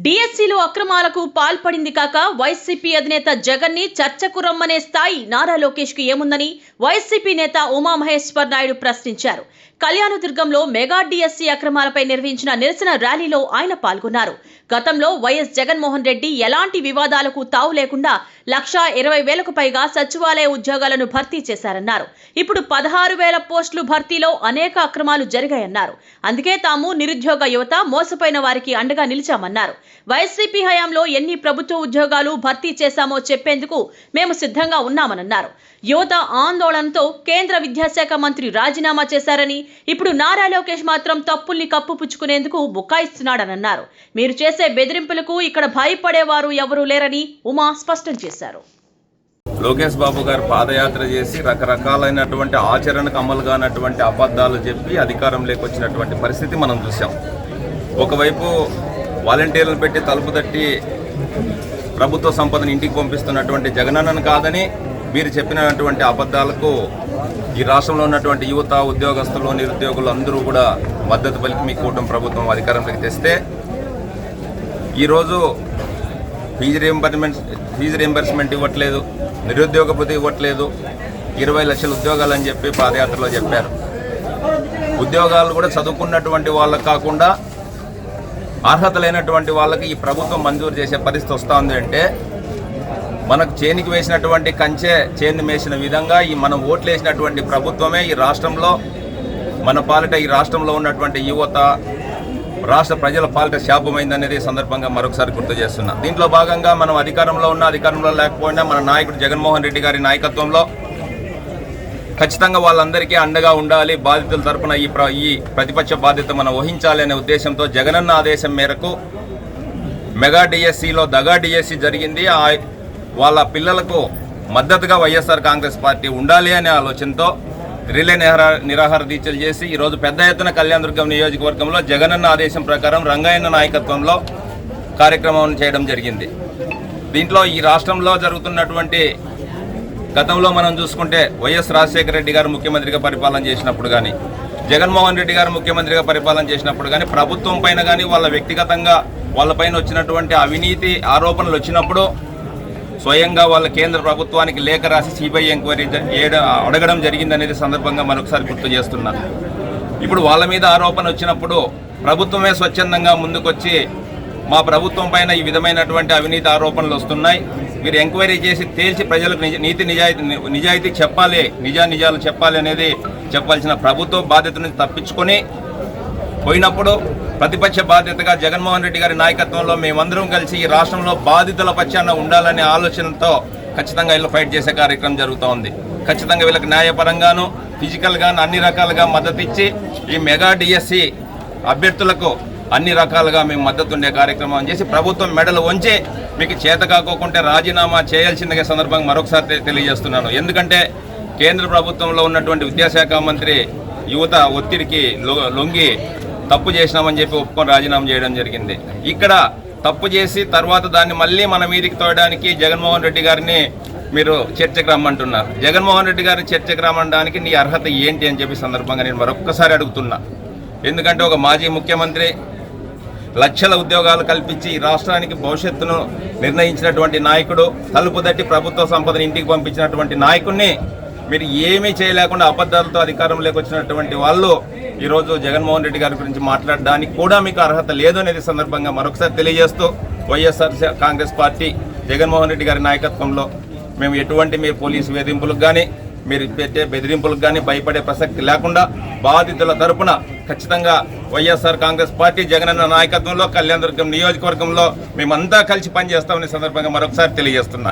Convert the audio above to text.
డిఎస్సీలో అక్రమాలకు పాల్పడింది కాక వైసీపీ అధినేత జగన్ ని చర్చకు రమ్మనే స్థాయి నారా లోకేష్ కు ఏముందని వైసీపీ నేత ఉమామహేశ్వర్ నాయుడు ప్రశ్నించారు. కళ్యాణదుర్గంలో మెగా డిఎస్సీ అక్రమాలపై నిర్వహించిన నిరసన ర్యాలీలో ఆయన పాల్గొన్నారు. గతంలో వైఎస్ జగన్మోహన్ రెడ్డి ఎలాంటి వివాదాలకు తావు లేకుండా 1,20,000కు పైగా సచివాలయ ఉద్యోగాలను భర్తీ చేశారన్నారు. ఇప్పుడు 16,000 పోస్టులు భర్తీలో అనేక అక్రమాలు జరిగాయన్నారు. అందుకే తాము నిరుద్యోగ యువత మోసపోయిన వారికి అండగా నిలిచామన్నారు. వైసీపీ హయాంలో ఎన్ని ప్రభుత్వ ఉద్యోగాలు భర్తీ చేశామో చెప్పేందుకు మేము సిద్ధంగా ఉన్నామన్నారు. యువత ఆందోళనతో కేంద్ర విద్యాశాఖ మంత్రి రాజీనామా చేశారని, ఇప్పుడు నారా లోకేష్ మాత్రం తప్పుల్ని కప్పుపుచ్చుకునేందుకు బుకాయిస్తున్నాడన్నారు. మీరు చేసే బెదిరింపులకు ఇక్కడ భయపడేవారు ఎవరూ లేరని ఉమా స్పష్టం చేశారు. లోకేష్ బాబు గారు పాదయాత్ర చేసి రకరకాలైనటువంటి ఆచరణకు అమలు కానటువంటి అబద్ధాలు చెప్పి అధికారంలోకి వచ్చినటువంటి పరిస్థితి మనం చూసాం. ఒకవైపు వాలంటీర్లను పెట్టి తలుపు తట్టి ప్రభుత్వ సంపదను ఇంటికి పంపిస్తున్నటువంటి జగనన్నను కాదని మీరు చెప్పినటువంటి అబద్ధాలకు ఈ రాష్ట్రంలో ఉన్నటువంటి యువత, ఉద్యోగస్తులు, నిరుద్యోగులు అందరూ కూడా మద్దతు పలికి మీ కూటమి ప్రభుత్వం అధికారంలోకి తెస్తే ఈరోజు ఫీజు రీయింబర్స్మెంట్ ఇవ్వట్లేదు, నిరుద్యోగ భృతి ఇవ్వట్లేదు, 20 లక్షల ఉద్యోగాలు అని చెప్పి పాదయాత్రలో చెప్పారు. ఉద్యోగాలు కూడా చదువుకున్నటువంటి వాళ్ళకు కాకుండా అర్హత లేనటువంటి వాళ్ళకి ఈ ప్రభుత్వం మంజూరు చేసే పరిస్థితి వస్తుంది. అంటే మనకు చేనికి వేసినటువంటి కంచె చేన్ని వేసిన విధంగా మనం ఓట్లు వేసినటువంటి ప్రభుత్వమే ఈ రాష్ట్రంలో మన పాలిట ఈ రాష్ట్రంలో ఉన్నటువంటి యువత, రాష్ట్ర ప్రజల పాలిట శాపమైందనేది సందర్భంగా మరొకసారి గుర్తు చేస్తున్నా. దీంట్లో భాగంగా మనం అధికారంలో ఉన్న, అధికారంలో లేకపోయినా మన నాయకుడు జగన్మోహన్ రెడ్డి గారి నాయకత్వంలో ఖచ్చితంగా వాళ్ళందరికీ అండగా ఉండాలి, బాధితుల తరపున ఈ ప్రతిపక్ష బాధ్యత మనం వహించాలి అనే ఉద్దేశంతో జగనన్న ఆదేశం మేరకు మెగా డిఎస్సీలో దగా డిఎస్సీ జరిగింది. వాళ్ళ పిల్లలకు మద్దతుగా వైఎస్ఆర్ కాంగ్రెస్ పార్టీ ఉండాలి అనే ఆలోచనతో రిలే నిరాహార దీక్షలు చేసి ఈరోజు పెద్ద ఎత్తున కళ్యాణదుర్గం నియోజకవర్గంలో జగనన్న ఆదేశం ప్రకారం రంగయ్యన్న నాయకత్వంలో కార్యక్రమం చేయడం జరిగింది. దీంట్లో ఈ రాష్ట్రంలో జరుగుతున్నటువంటి గతంలో మనం చూసుకుంటే వైఎస్ రాజశేఖర రెడ్డి గారు ముఖ్యమంత్రిగా పరిపాలన చేసినప్పుడు కానీ, జగన్మోహన్ రెడ్డి గారు ముఖ్యమంత్రిగా పరిపాలన చేసినప్పుడు కానీ, ప్రభుత్వం పైన కానీ వాళ్ళ వ్యక్తిగతంగా వాళ్ళపైన వచ్చినటువంటి అవినీతి ఆరోపణలు వచ్చినప్పుడు స్వయంగా వాళ్ళ కేంద్ర ప్రభుత్వానికి లేఖ రాసి సిబిఐ ఎంక్వైరీ అడగడం జరిగిందనేది సందర్భంగా మరొకసారి గుర్తు చేస్తున్నాను. ఇప్పుడు వాళ్ళ మీద ఆరోపణ వచ్చినప్పుడు ప్రభుత్వమే స్వచ్ఛందంగా ముందుకొచ్చి మా ప్రభుత్వం పైన ఈ విధమైనటువంటి అవినీతి ఆరోపణలు వస్తున్నాయి, మీరు ఎంక్వైరీ చేసి తేల్చి ప్రజలకు నిజాయితీ చెప్పాలి, నిజాలు చెప్పాలి అనేది చెప్పాల్సిన ప్రభుత్వ బాధ్యత నుంచి తప్పించుకొని పోయినప్పుడు ప్రతిపక్ష బాధ్యతగా జగన్మోహన్ రెడ్డి గారి నాయకత్వంలో మేమందరం కలిసి ఈ రాష్ట్రంలో బాధితుల పక్షాన ఉండాలనే ఆలోచనతో ఖచ్చితంగా వీళ్ళు ఫైట్ చేసే కార్యక్రమం జరుగుతూ ఉంది. ఖచ్చితంగా వీళ్ళకి న్యాయపరంగాను, ఫిజికల్గాను అన్ని రకాలుగా మద్దతు ఇచ్చి ఈ మెగా డిఎస్సీ అభ్యర్థులకు అన్ని రకాలుగా మేము మద్దతు ఉండే కార్యక్రమం చేసి ప్రభుత్వం మెడలు వంచి మీకు చేత కాకోకుంటే రాజీనామా చేయాల్సిందిగా సందర్భంగా మరొకసారి తెలియజేస్తున్నాను. ఎందుకంటే కేంద్ర ప్రభుత్వంలో ఉన్నటువంటి విద్యాశాఖ మంత్రి యువత ఒత్తిడికి లొంగి తప్పు చేసినామని చెప్పి ఒప్పుకొని రాజీనామా చేయడం జరిగింది. ఇక్కడ తప్పు చేసి తర్వాత దాన్ని మళ్ళీ మన మీదికి తోయడానికి జగన్మోహన్ రెడ్డి గారిని మీరు చర్చకు రమ్మంటున్నారు. జగన్మోహన్ రెడ్డి గారిని చర్చకు రమ్మడానికి నీ అర్హత ఏంటి అని చెప్పి సందర్భంగా నేను మరొక్కసారి అడుగుతున్నా. ఎందుకంటే ఒక మాజీ ముఖ్యమంత్రి లక్షల ఉద్యోగాలు కల్పించి రాష్ట్రానికి భవిష్యత్తును నిర్ణయించినటువంటి నాయకుడు, తలుపు తట్టి ప్రభుత్వ సంపదను ఇంటికి పంపించినటువంటి నాయకుడిని మీరు ఏమీ చేయలేకుండా అబద్ధాలతో అధికారంలోకి వచ్చినటువంటి వాళ్ళు ఈరోజు జగన్మోహన్ రెడ్డి గారి గురించి మాట్లాడడానికి కూడా మీకు అర్హత లేదు అనేది సందర్భంగా మరొకసారి తెలియజేస్తూ వైఎస్ఆర్ కాంగ్రెస్ పార్టీ జగన్మోహన్ రెడ్డి గారి నాయకత్వంలో మేము ఎటువంటి మీరు పోలీసు వేధింపులకు కానీ మీరు పెట్టే బెదిరింపులకు కానీ భయపడే ప్రసక్తి లేకుండా బాధితుల తరపున ఖచ్చితంగా వైఎస్ఆర్ కాంగ్రెస్ పార్టీ జగనన్న నాయకత్వంలో కళ్యాణదుర్గం నియోజకవర్గంలో మేమంతా కలిసి పనిచేస్తామనే సందర్భంగా మరొకసారి తెలియజేస్తున్నా.